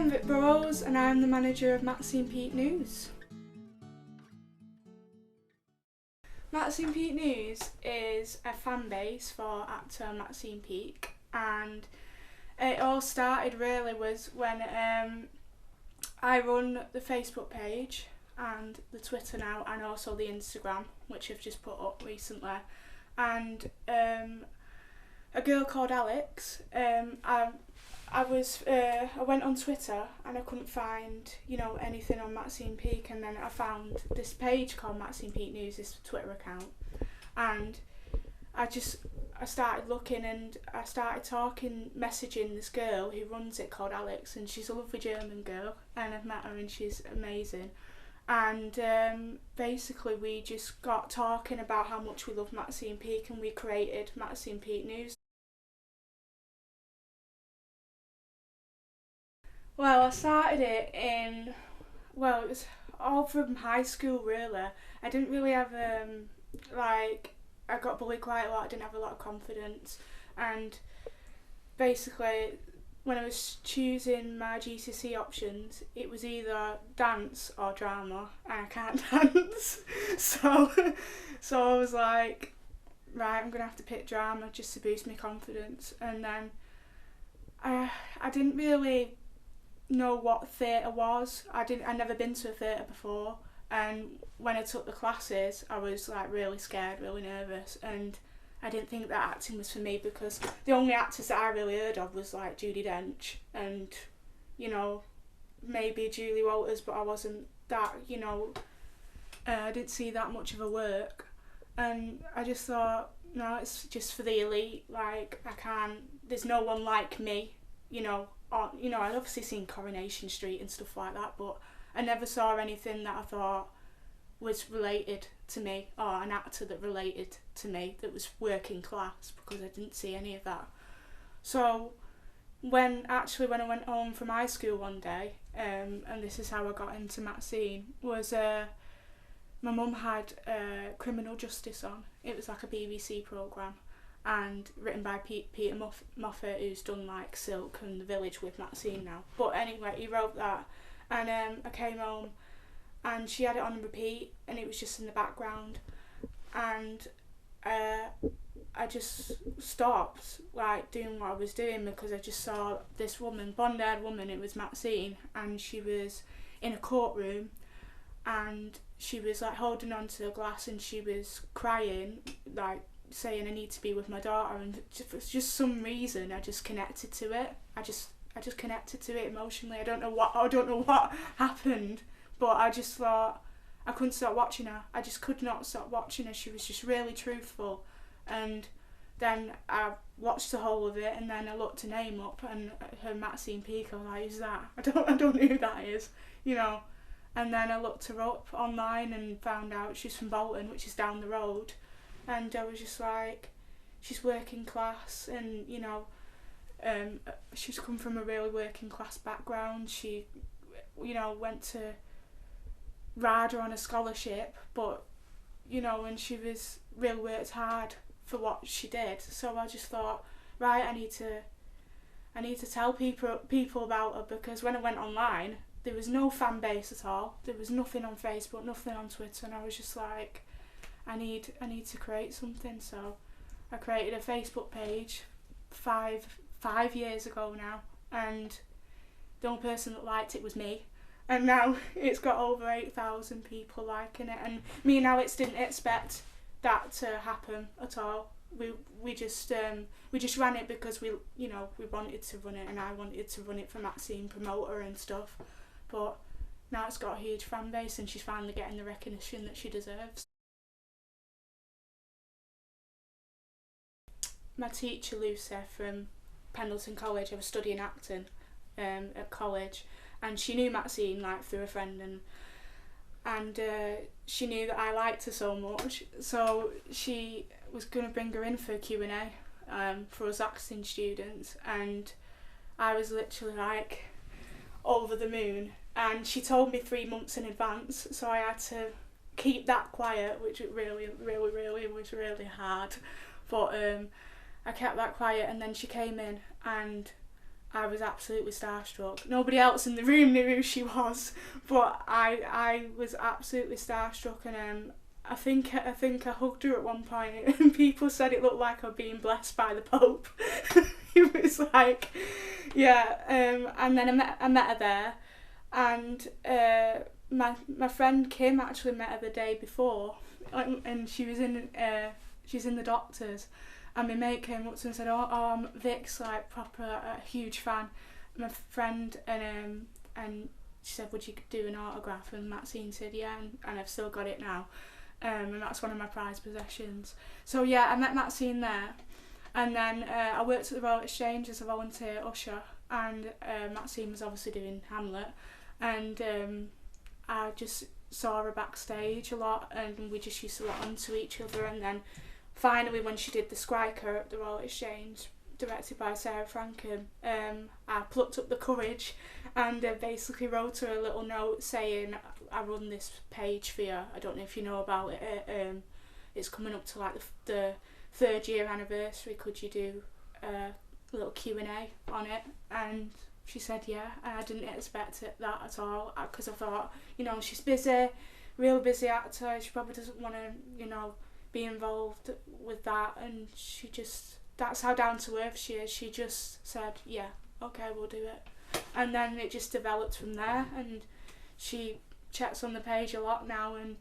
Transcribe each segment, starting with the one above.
I'm Burrows and I'm the manager of Maxine Peake News. Maxine Peake News is a fan base for actor Maxine Peake, and it all started really was when I run the Facebook page and the Twitter now, and also the Instagram, which I've just put up recently. And a girl called Alex, I went on Twitter and I couldn't find, anything on Maxine Peake, and then I found this page called Maxine Peake News, this Twitter account, and I started looking and I started messaging this girl who runs it called Alex, and she's a lovely German girl, and I've met her and she's amazing. And basically we just got talking about how much we love Maxine Peake, and we created Maxine Peake News. Well, I started it it was all from high school really. I didn't really have, I got bullied quite a lot, I didn't have a lot of confidence, and basically when I was choosing my GCSE options, it was either dance or drama, and I can't dance, so I was like, right, I'm gonna have to pick drama just to boost my confidence. And then I didn't really know what theatre was. I'd never been to a theatre before, and when I took the classes I was like really scared, really nervous, and I didn't think that acting was for me, because the only actors that I really heard of was like Judi Dench and maybe Julie Walters, but I wasn't that, I didn't see that much of her work, and I just thought, no, it's just for the elite, like there's no one like me, I'd obviously seen Coronation Street and stuff like that, but I never saw anything that I thought was related to me, or an actor that related to me that was working class, because I didn't see any of that. So when I went home from high school one day, and this is how I got into Maxine, was my mum had Criminal Justice on. It was like a BBC programme, and written by Peter Moffat, who's done like Silk and The Village with Maxine now. But anyway, he wrote that, and I came home and she had it on repeat, and it was just in the background, and I just stopped like doing what I was doing, because I just saw this woman, blonde-haired woman, it was Maxine, and she was in a courtroom, and she was like holding onto the glass, and she was crying, like saying, I need to be with my daughter, and for just some reason I just connected to it. I just connected to it emotionally. I don't know what happened, but I just thought I couldn't stop watching her. I just could not stop watching her. She was just really truthful. And then I watched the whole of it, and then I looked her name up, and her Maxine Peake. I was like, who's that? I don't know who that is, And then I looked her up online and found out she's from Bolton, which is down the road. And I was just like, she's working class, and she's come from a really working class background. She, went to RADA on a scholarship, but and she was really worked hard for what she did. So I just thought, right, I need to tell people about her, because when I went online, there was no fan base at all. There was nothing on Facebook, nothing on Twitter, and I was just like, I need to create something. So I created a Facebook page five years ago now, and the only person that liked it was me, and now it's got over 8,000 people liking it. And me and Alex didn't expect that to happen at all. We just ran it because we wanted to run it, and I wanted to run it for Maxine, promote her and stuff. But now it's got a huge fan base, and she's finally getting the recognition that she deserves. My teacher Lucy from Pendleton College, I was studying acting at college, and she knew Maxine like through a friend, and she knew that I liked her so much, so she was going to bring her in for a Q&A for us acting students, and I was literally like over the moon, and she told me 3 months in advance, so I had to keep that quiet, which it really was really hard, but I kept that quiet. And then she came in, and I was absolutely starstruck. Nobody else in the room knew who she was, but I was absolutely starstruck, and I think I hugged her at one point, and people said it looked like I was being blessed by the Pope. It was like, yeah. And then I met her there, and my friend Kim actually met her the day before, and she's in the doctors. And my mate came up to her and said, oh, Vic's like proper a huge fan. My friend, and she said, would you do an autograph? And Maxine said, yeah, and I've still got it now. And that's one of my prized possessions. So yeah, I met Maxine there. And then I worked at the Royal Exchange as a volunteer usher, and Maxine was obviously doing Hamlet. And I just saw her backstage a lot, and we just used to lot onto each other. And then finally, when she did the Squiker at the Royal Exchange, directed by Sarah Frankham, I plucked up the courage and basically wrote her a little note saying, I run this page for you. I don't know if you know about it. It's coming up to like the 3rd year anniversary. Could you do a little Q&A on it? And she said yeah. I didn't expect that at all, because I thought, she's busy, real busy actor. She probably doesn't want to, be involved with that, and that's how down to earth she is. She just said, yeah, okay, we'll do it. And then it just developed from there, and she checks on the page a lot now, and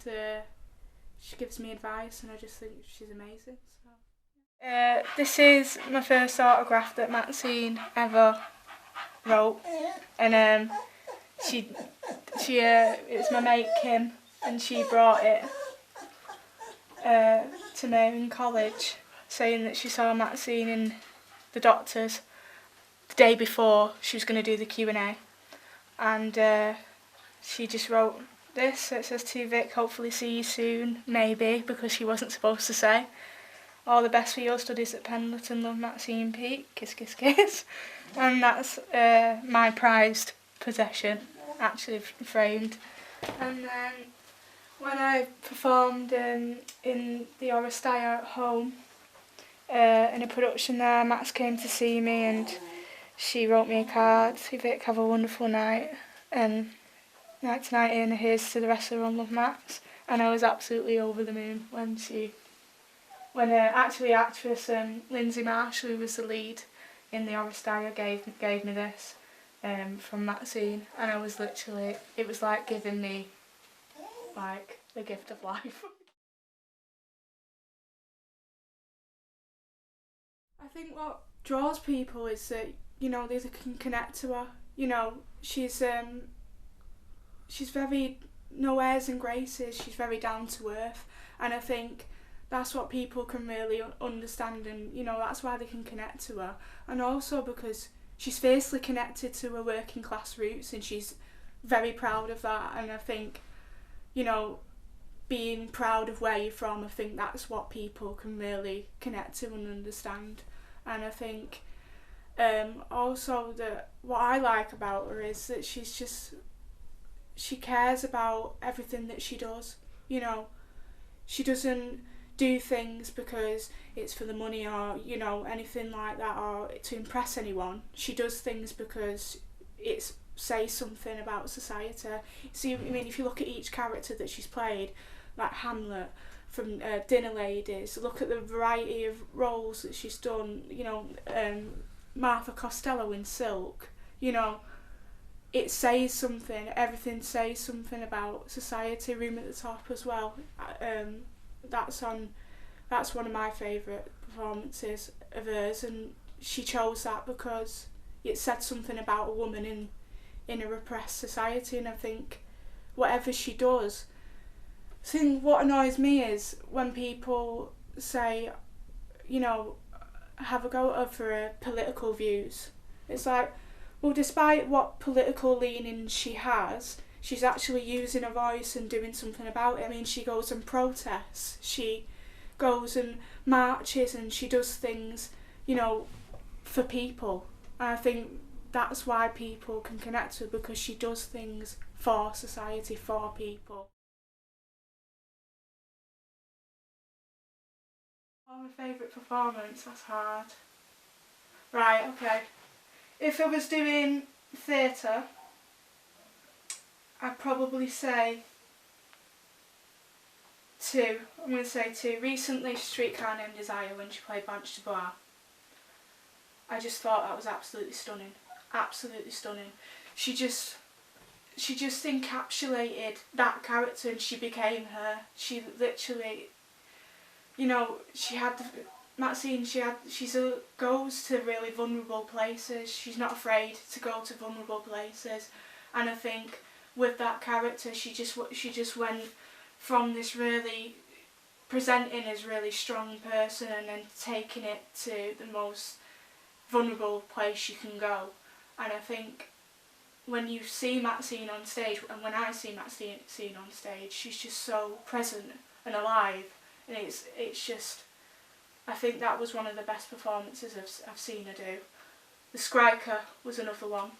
she gives me advice, and I just think she's amazing. So. This is my first autograph that Maxine ever wrote, and it's my mate Kim, and she brought it to me in college, saying that she saw Maxine in the doctors the day before she was going to do the Q&A, and she just wrote this. It says, to Vic, hopefully see you soon, maybe, because she wasn't supposed to say. All the best for your studies at Pendleton, love, Maxine Peake, kiss kiss kiss. And that's my prized possession, actually framed. And then when I performed in the Oristaya at home, in a production there, Max came to see me, and she wrote me a card. Vic, have a wonderful night, and night tonight, and here's to the rest of the run, love, Max. And I was absolutely over the moon when actually actress Lindsay Marshall, who was the lead in the Oristaya, gave me this from Maxine, and I was literally, it was like giving me like the gift of life. I think what draws people is that, they can connect to her. She's very no airs and graces. She's very down to earth, and I think that's what people can really understand, and that's why they can connect to her. And also because she's fiercely connected to her working class roots, and she's very proud of that. And I think, being proud of where you're from, I think that's what people can really connect to and understand. And I think also that what I like about her is that she cares about everything that she does. She doesn't do things because it's for the money or anything like that, or to impress anyone. She does things because it says something about society. See, if you look at each character that she's played, like Hamlet, from Dinner Ladies, look at the variety of roles that she's done, Martha Costello in Silk, it says something, everything says something about society. Room at the Top as well, that's one of my favourite performances of hers, and she chose that because it said something about a woman in a repressed society. And I think whatever she does, what annoys me is when people say, have a go at her for her political views. It's like, well, despite what political leanings she has, she's actually using her voice and doing something about it. She goes and protests, she goes and marches, and she does things, for people. And I think that's why people can connect to her, because she does things for society, for people. Oh, my favourite performance, that's hard. Right, okay. If I was doing theatre, I'd probably say 2. I'm going to say 2. Recently, Streetcar Named Desire, when she played Blanche Dubois, I just thought that was absolutely stunning. Absolutely stunning. She just encapsulated that character and she became her. She literally, you know, Maxine goes to really vulnerable places. She's not afraid to go to vulnerable places, and I think with that character, she just went from this really presenting as really strong person and then taking it to the most vulnerable place you can go. And I think when you see Maxine on stage, and when I see Maxine on stage, she's just so present and alive, and it's just, I think that was one of the best performances I've seen her do. The Skriker was another one.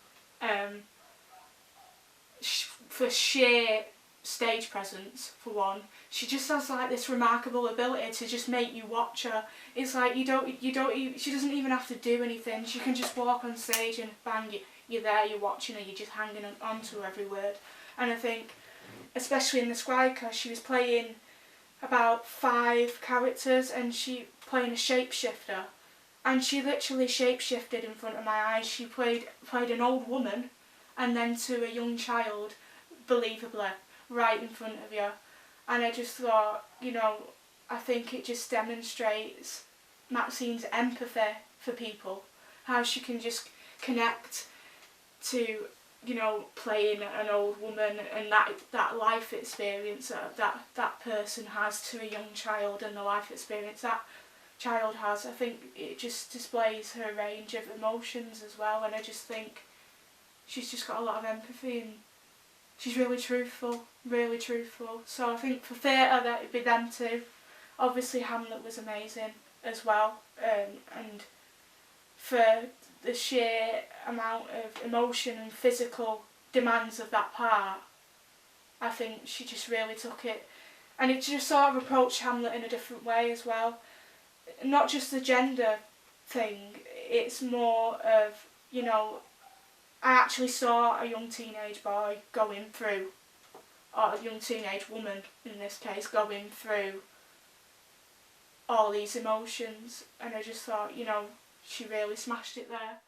For sheer stage presence, for one, she just has like this remarkable ability to just make you watch her. It's like she doesn't even have to do anything. She can just walk on stage and bang, you're there, you're watching her, you're just hanging on to her every word. And I think, especially in the Skriker, she was playing about 5 characters and she playing a shapeshifter, and she literally shapeshifted in front of my eyes. She played an old woman and then to a young child, believably, right in front of you. And I just thought, you know, I think it just demonstrates Maxine's empathy for people, how she can just connect to, you know, playing an old woman and that life experience that person has to a young child, and the life experience that child has. I think it just displays her range of emotions as well, and I just think she's just got a lot of empathy and she's really truthful, really truthful. So I think for theatre that would be them 2. Obviously Hamlet was amazing as well, and for the sheer amount of emotion and physical demands of that part, I think she just really took it, and it just sort of approached Hamlet in a different way as well. Not just the gender thing, it's more of, you know, I actually saw a young teenage boy going through, or a young teenage woman in this case, going through all these emotions, and I just thought, you know, she really smashed it there.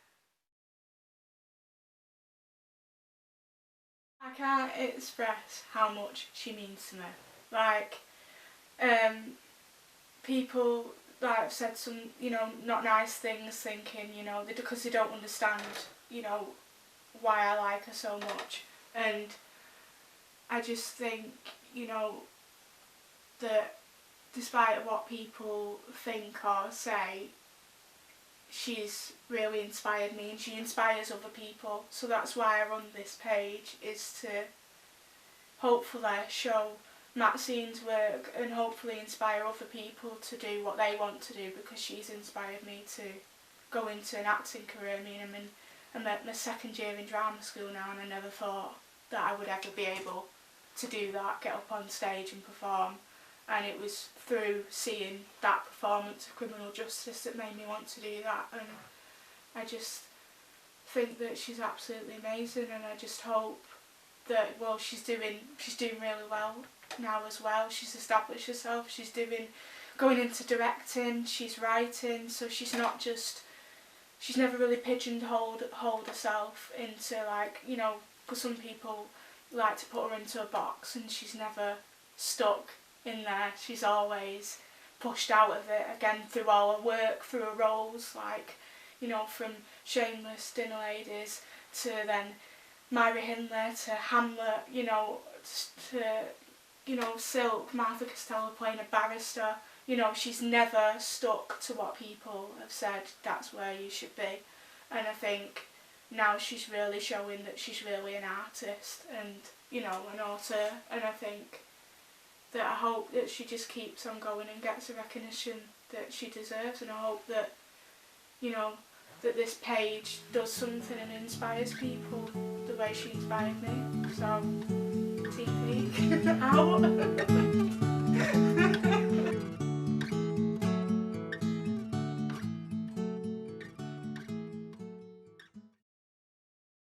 I can't express how much she means to me. Like, people like have said some, you know, not nice things, thinking, you know, because they don't understand, you know, why I like her so much. And I just think, you know, that despite what people think or say, she's really inspired me and she inspires other people. So that's why I run this page, is to hopefully show Maxine's work and hopefully inspire other people to do what they want to do, because she's inspired me to go into an acting career. I mean, I'm at my 2nd year in drama school now, and I never thought that I would ever be able to do that, get up on stage and perform. And it was through seeing that performance of Criminal Justice that made me want to do that. And I just think that she's absolutely amazing, and I just hope that, well, she's doing really well now as well. She's established herself, she's going into directing, she's writing, so she's never really pigeonholed herself into, like, you know, because some people like to put her into a box, and she's never stuck in there. She's always pushed out of it, again, through all her work, through her roles, like, you know, from Shameless, Dinner Ladies, to then Myra Hindley, to Hamlet, you know, to, you know, Silk, Martha Costello playing a barrister. You know, she's never stuck to what people have said that's where you should be. And I think now she's really showing that she's really an artist and, you know, an author. And I think that I hope that she just keeps on going and gets the recognition that she deserves. And I hope that, you know, that this page does something and inspires people the way she inspired me. So, Team Peake, out.